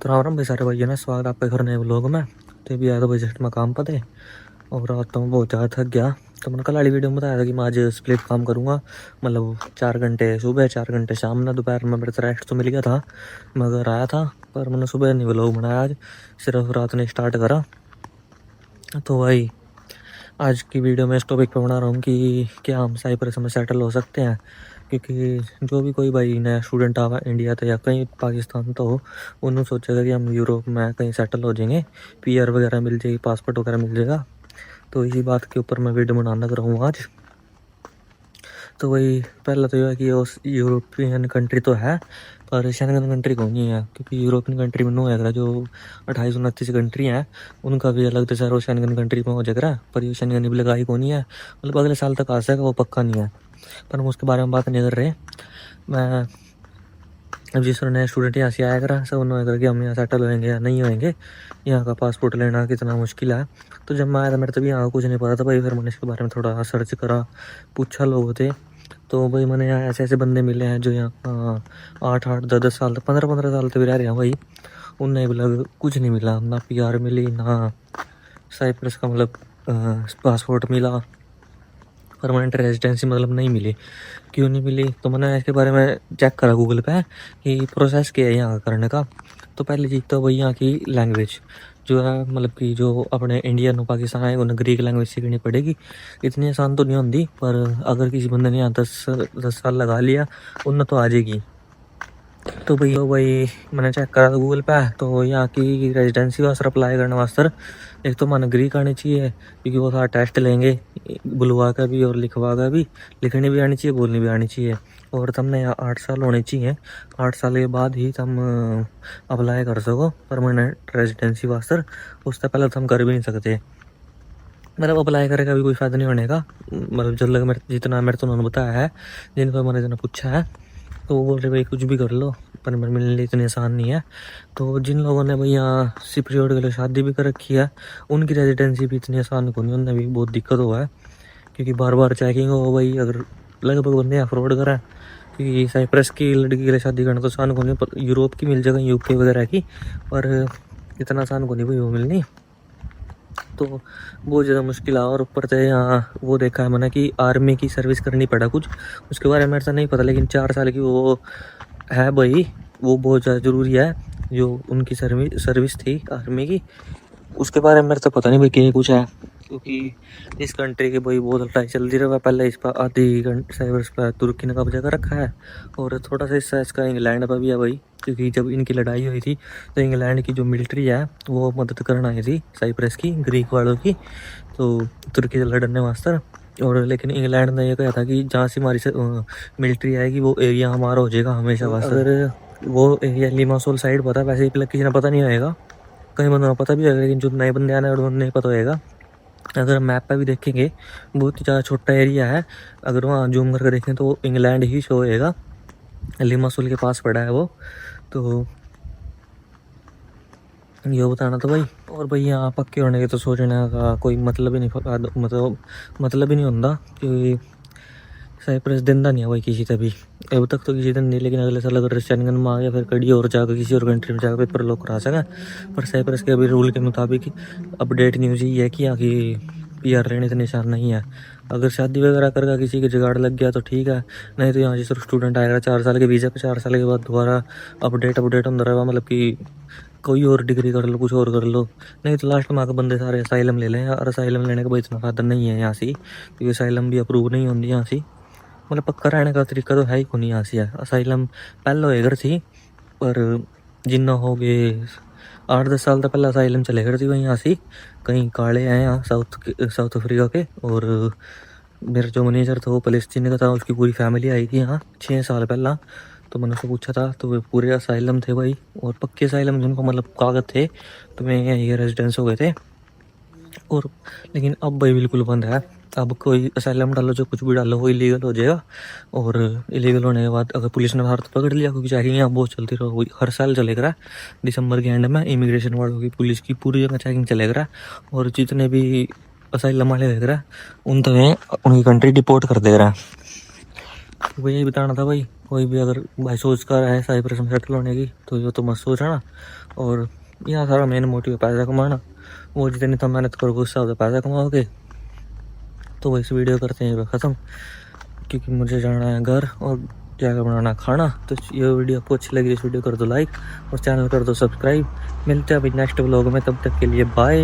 तो राम राम भाई सारे भाई ना, स्वागत आपके घर नए व्लॉग में। तो अभी आया था भाई जस्ट मैं काम पर थे और रात तो मैं बहुत ज़्यादा थक गया। तो मैंने कल वाली वीडियो में बताया था कि मैं आज स्प्लिट काम करूँगा, मतलब 4 घंटे सुबह 4 घंटे शाम में। दोपहर में मेरे से रेस्ट तो मिल गया था, मैं घर आया था, पर मैंने सुबह नहीं व्लॉग बनाया आज, सिर्फ रात ने स्टार्ट करा। तो भाई आज की वीडियो में इस टॉपिक पे बना रहा हूँ कि क्या हम साइप्रस में सेटल हो सकते हैं। क्योंकि जो भी कोई भाई नया स्टूडेंट आवा इंडिया तो या कहीं पाकिस्तान तो हो, उन्होंने सोचेगा कि हम यूरोप में कहीं सेटल हो जाएंगे, पीआर वगैरह मिल जाएगी, पासपोर्ट वगैरह मिल जाएगा। तो इसी बात के ऊपर मैं वीडियो बनाना कर रहा हूँ आज। तो वही पहला तो यह है कि उस यूरोपियन कंट्री तो है, पर शेंगन कंट्री कौन नहीं है। क्योंकि यूरोपियन कंट्री में नो है जो 28-29 कंट्री हैं, उनका भी अलग तो सर शेंगन कंट्री में हो जाएगा, पर ये शेंगन भी लगाई कौन नहीं है, मतलब अगले साल तक आ सकेगा, वो पक्का नहीं है। पर हम उसके बारे में बात नहीं कर रहे। मैं अब जिस नए स्टूडेंट यहाँ से आया करा सब उन्होंने करा कि हम यहाँ सेटल होएंगे या नहीं होएंगे, यहाँ का पासपोर्ट लेना कितना मुश्किल है। तो जब मैं आया था मेरे तभी यहाँ कुछ नहीं पता था भाई, फिर मैंने इसके बारे में थोड़ा सर्च करा, पूछा लोगों थे। तो भाई मैंने यहाँ ऐसे ऐसे बंदे मिले हैं जो यहाँ 8-8 10-10 साल तक 15-15 साल तक भी रह रहे हैं भाई, उनने भी लग कुछ नहीं मिला, ना पीआर मिली, ना साइप्रस का मतलब पासपोर्ट मिला, परमानेंट रेजिडेंसी मतलब नहीं मिली। क्यों नहीं मिली, तो मैंने इसके बारे में चेक करा गूगल पे कि प्रोसेस क्या है यहाँ करने का। तो पहली चीज़ तो भाई यहाँ की लैंग्वेज जो है, मतलब कि जो अपने इंडियन और पाकिस्तान आए उन्हें ग्रीक लैंग्वेज सीखनी पड़ेगी। इतनी आसान तो नहीं होती, पर अगर किसी बंदे ने यहाँ 10 साल लगा लिया उन्हें तो आ जाएगी। तो भाई मैंने चेक करा था गूगल पे, तो यहाँ की रेजिडेंसी वास्ते अप्लाई करने वास्ते एक तो मन ग्रीक आनी चाहिए, क्योंकि वो सारा टेस्ट लेंगे बुलवा का भी और लिखवा का भी, लिखनी भी आनी चाहिए, बोलनी भी आनी चाहिए। और तुमने यहाँ 8 साल होने चाहिए, 8 साल के बाद ही तुम अप्लाई कर सको परमानेंट रेजिडेंसी वास्ते, उससे पहले तुम कर भी नहीं सकते। मतलब अप्लाई करेगा भी कोई फ़ायदा नहीं होने का, मतलब जब लग मेरे जितना मेरे तो उन्होंने बताया है, जिनको मैंने जितना पूछा है, तो वो बोल रहे भाई कुछ भी कर लो, पर मिलने इतनी आसान नहीं है। तो जिन लोगों ने भाई यहाँ सिप्रियोड के लिए शादी भी कर रखी है, उनकी रेजिडेंसी भी इतनी आसान को नहीं, उनमें भी बहुत दिक्कत हुआ है, क्योंकि बार बार चेकिंग हो भाई। अगर लगभग बंदे यहाँ फ्रॉड करा, क्योंकि साइप्रस की लड़की के लिए शादी करना तो आसान को नहीं, पर यूरोप की मिल जाएगा, यूके वगैरह की, पर इतना आसान को नहीं भाई वो मिलनी। तो बहुत ज़्यादा मुश्किल है। और ऊपर से यहाँ वो देखा है मैंने कि आर्मी की सर्विस करनी पड़ा कुछ, उसके बारे में मेरे से नहीं पता, लेकिन 4 साल की वो है भाई, वो बहुत ज़्यादा ज़रूरी है। जो उनकी सर्विस थी आर्मी की, उसके बारे में मेरे तो पता नहीं भाई क्या कुछ है। क्योंकि इस कंट्री की भाई बहुत लड़ाई चल रही है, पहले इस पर आधी साइप्रस पर तुर्की ने कब्जा कर रखा है, और थोड़ा सा हिस्सा इसका इंग्लैंड पर भी है भाई। क्योंकि जब इनकी लड़ाई हुई थी तो इंग्लैंड की जो मिलिट्री है वो मदद करने आई थी साइप्रस की, ग्रीक वालों की, तो तुर्की से लड़ने वास्ते। और लेकिन इंग्लैंड ने ये कहा था कि जहाँ से हमारी मिलिट्री आएगी वो एरिया हमारा हो जाएगा हमेशा वास्ते। अगर वो एरिया लिमासोल साइड पता, वैसे ही किसी ने पता नहीं होएगा, कई बंदों को पता भी होगा, लेकिन जो नए बंदे आने वाले उन्हें नहीं पता होएगा। अगर मैप पे भी देखेंगे बहुत ही ज़्यादा छोटा एरिया है, अगर वहाँ जूम करके देखें तो इंग्लैंड ही शो होएगा, लिमासोल के पास पड़ा है वो। तो ये बताना तो भाई। और भाई यहाँ पक्के होने के तो सोचने का कोई मतलब ही नहीं, मतलब ही नहीं होता, क्योंकि साइप्रस देंदा नहीं है भाई किसी तभी, अब तक तो किसी दिन नहीं, लेकिन अगले साल अगर शेंगन में आ गया फिर कड़ी और जाकर किसी और कंट्री में जाकर पेपर लोग करा सकें। पर साइप्रस के अभी रूल के मुताबिक अपडेट न्यूज़ ये है कि यहाँ की पीआर लेने से निशान नहीं है। अगर शादी वगैरह करके किसी के जुगाड़ लग गया तो ठीक है, नहीं तो यहाँ से सिर्फ स्टूडेंट आएगा 4 साल के वीज़ा पे, 4 साल के बाद दोबारा अपडेट होता रहेगा, मतलब कि कोई और डिग्री कर लो, कुछ और कर लो, नहीं तो लास्ट में आकर बंदे सारे असाइलम ले लें। और असाइलम लेने का भाई इतना फ़ायदा नहीं है यहाँ से, क्योंकि असाइलम भी अप्रूव नहीं होती यहाँ से, मतलब पक्का रहने का तरीका तो है ही नहीं यहाँ से। असाइलम पहले होएगा थी, पर जिन्ना हो गए 8-10 साल तक पहले असाइलम चले गए थी वहीं यहाँ से। कहीं काले हैं यहाँ साउथ अफ्रीका के, और मेरा जो मैनेजर था वो फलस्तीन का था, उसकी पूरी फैमिली आई थी यहाँ 6 साल पहला। तो मैंने उसको पूछा था तो वे पूरे असाइलम थे भाई, और पक्के असाइलम जिनको मतलब कागज थे, तो मैं ये रेजिडेंस हो गए थे। और लेकिन अब भाई बिल्कुल बंद है, अब कोई असाइलम डालो जो कुछ भी डालो वो इलीगल हो जाएगा। और इलीगल होने के बाद अगर पुलिस ने बाहर तो पकड़ लिया, क्योंकि चेकिंग यहाँ बहुत चलती रही, हर साल चलेगा दिसंबर के एंड में इमिग्रेशन वालों की, पुलिस की पूरी जगह चेकिंग चलेगा। और जितने भी असाइलम वाले देख रहा है उन तो उनकी कंट्री डिपोर्ट कर दे रहा है। तो भाई यही बताना था भाई, कोई भी अगर भाई सोच कर है साइप्रस में सेटल होने की तो ये तो मत सोचना। और यहाँ सारा मेन मोटिव है पैसा कमाना, वो जितनी तुम मेहनत करोगे उससे ज़्यादा पैसा कमाओगे। तो वही इस वीडियो करते हैं ख़त्म, क्योंकि मुझे जाना है घर और जाकर बनाना खाना। तो ये वीडियो आपको अच्छी लगी, इस वीडियो कर दो लाइक और चैनल कर दो सब्सक्राइब। मिलते हैं अभी नेक्स्ट व्लॉग में, तब तक के लिए बाय।